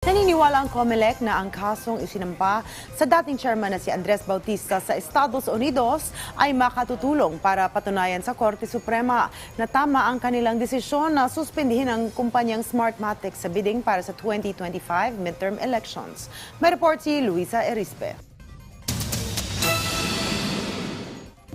Naniniwala ang COMELEC na ang kasong isinampa sa dating chairman na si Andres Bautista sa Estados Unidos ay makatutulong para patunayan sa Korte Suprema na tama ang kanilang desisyon na suspindihin ang kumpanyang Smartmatic sa bidding para sa 2025 midterm elections. May report si Luisa Erispe.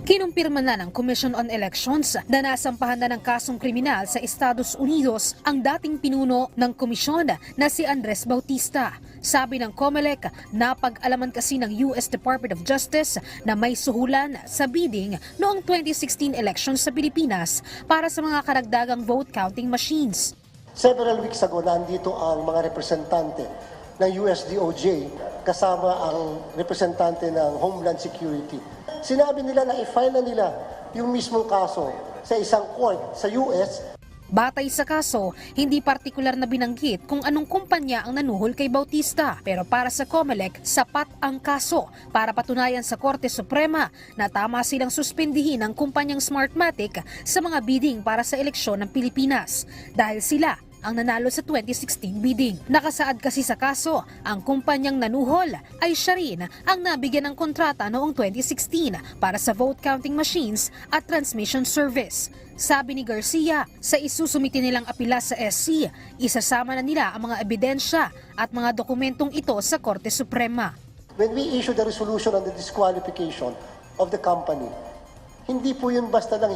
Kinumpirma na ng Commission on Elections na nasampahan na ng kasong kriminal sa Estados Unidos ang dating pinuno ng komisyon na si Andres Bautista. Sabi ng COMELEC, napag-alaman kasi ng US Department of Justice na may suhulan sa bidding noong 2016 elections sa Pilipinas para sa mga karagdagang vote counting machines. Several weeks ago, nandito ang mga representante ng US DOJ kasama ang representante ng Homeland Security. Sinabi nila na i-file na nila yung mismong kaso sa isang court sa US. Batay sa kaso, hindi partikular na binanggit kung anong kumpanya ang nanuhol kay Bautista. Pero para sa COMELEC, sapat ang kaso para patunayan sa Korte Suprema na tama silang suspindihin ang kumpanyang Smartmatic sa mga bidding para sa eleksyon ng Pilipinas dahil sila ang nanalo sa 2016 bidding. Nakasaad kasi sa kaso, ang kumpanyang nanuhol ay siya rin ang nabigyan ng kontrata noong 2016 para sa vote counting machines at transmission service. Sabi ni Garcia, sa isusumiti nilang apela sa SC, isasama na nila ang mga ebidensya at mga dokumentong ito sa Korte Suprema. When we issue the resolution on the disqualification of the company, hindi po yun basta lang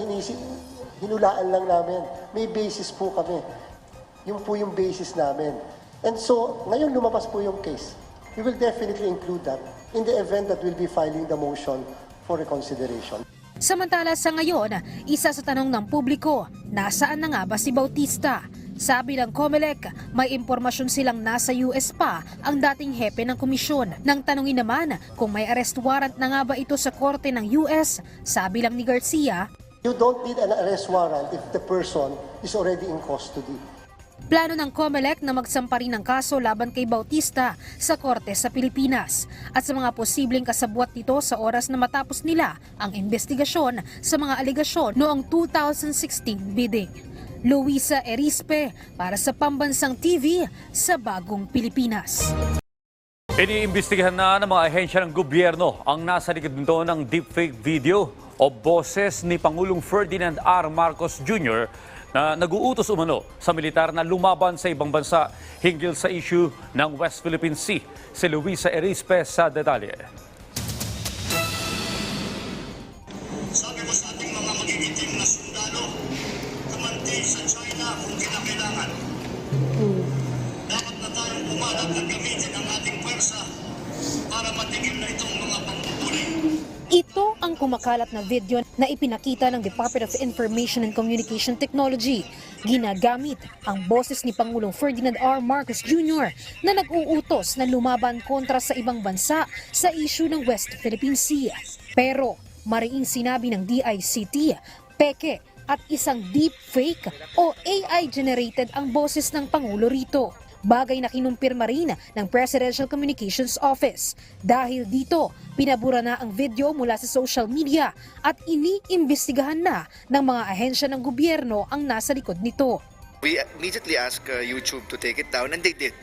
hinulaan lang namin. May basis po kami. Yun po yung basis namin. And so, ngayon lumabas po yung case. We will definitely include that in the event that we'll be filing the motion for reconsideration. Samantala sa ngayon, isa sa tanong ng publiko, nasaan na nga ba si Bautista? Sabi ng COMELEC, may impormasyon silang nasa US pa ang dating hepe ng komisyon. Nang tanungin naman kung may arrest warrant na nga ba ito sa korte ng US, sabi lang ni Garcia, You don't need an arrest warrant if the person is already in custody. plano ng COMELEC na magsampa rin ng kaso laban kay Bautista sa korte sa Pilipinas at sa mga posibleng kasabwat nito sa oras na matapos nila ang investigasyon sa mga alegasyon noong 2016 bidding. Luisa Erispe para sa Pambansang TV sa Bagong Pilipinas. Iniimbestigahan na ng mga ahensya ng gobyerno ang nasa likod nito ng deepfake video o boses ni Pangulong Ferdinand R. Marcos Jr. na nag-uutos umano sa militar na lumaban sa ibang bansa hinggil sa issue ng West Philippine Sea. Si Luisa Erispe sa detalye. Sabi ko sa ating mga magigiting na sundalo, kamantin sa China kung kinakailangan. Dapat na tayong pumalag at gamitin ang ating pwersa para matigil na itong mga pangpupuli. Ito ang kumakalat na video na ipinakita ng Department of Information and Communication Technology. Ginagamit ang boses ni Pangulong Ferdinand R. Marcos Jr. na nag-uutos na lumaban kontra sa ibang bansa sa issue ng West Philippine Sea. Pero mariing sinabi ng DICT, peke at isang deep fake o AI-generated ang boses ng Pangulo rito. Bagay na kinumpirma rin ng Presidential Communications Office. Dahil dito, pinabura na ang video mula sa social media at iniimbestigahan na ng mga ahensya ng gobyerno ang nasa likod nito. We immediately asked YouTube to take it down and they did.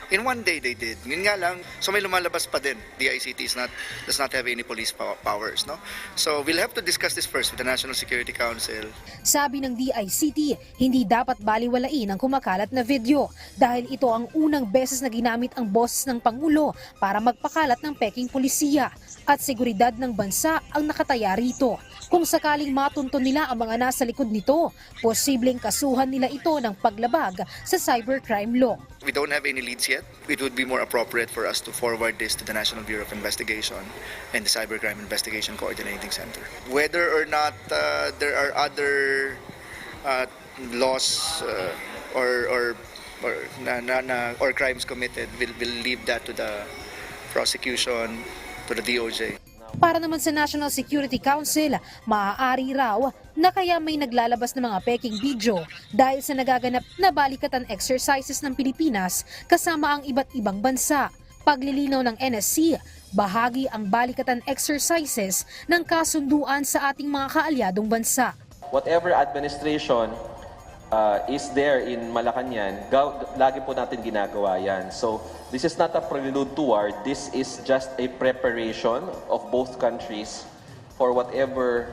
In one day they did. Yun nga lang, so may lumalabas pa din. DICT does not have any police powers, no? So we'll have to discuss this first with the National Security Council. Sabi ng DICT, hindi dapat baliwalain ang kumakalat na video dahil ito ang unang beses na ginamit ang boses ng Pangulo para magpakalat ng peking pulisiya at seguridad ng bansa ang nakataya rito. Kung sakaling matunto nila ang mga nasa likod nito, posibleng kasuhan nila ito ng paglabag sa cybercrime law. We don't have any leads yet. It would be more appropriate for us to forward this to the National Bureau of Investigation and the Cybercrime Investigation Coordinating Center. Whether or not there are other laws or crimes committed, we'll leave that to the prosecution, to the DOJ. Para naman sa National Security Council, maaari raw na kaya may naglalabas ng mga peking video dahil sa nagaganap na balikatan exercises ng Pilipinas kasama ang iba't ibang bansa. Paglilinaw ng NSC, bahagi ang balikatan exercises ng kasunduan sa ating mga kaalyadong bansa. Whatever administration is there in Malacanang, lagi po natin ginagawa yan. So this is not a prelude to war, this is just a preparation of both countries for whatever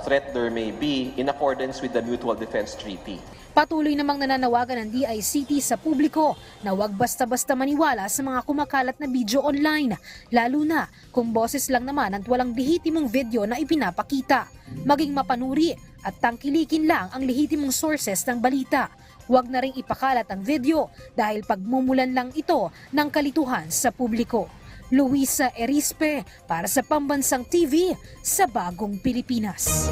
threat there may be in accordance with the Mutual Defense Treaty. Patuloy namang nananawagan ng DICT sa publiko na huwag basta-basta maniwala sa mga kumakalat na video online, lalo na kung boses lang naman at walang lehitimong video na ipinapakita. Maging mapanuri at tangkilikin lang ang lehitimong sources ng balita. Huwag na ring ipakalat ang video dahil pagmumulan lang ito ng kalituhan sa publiko. Luisa Erispe para sa Pambansang TV sa Bagong Pilipinas.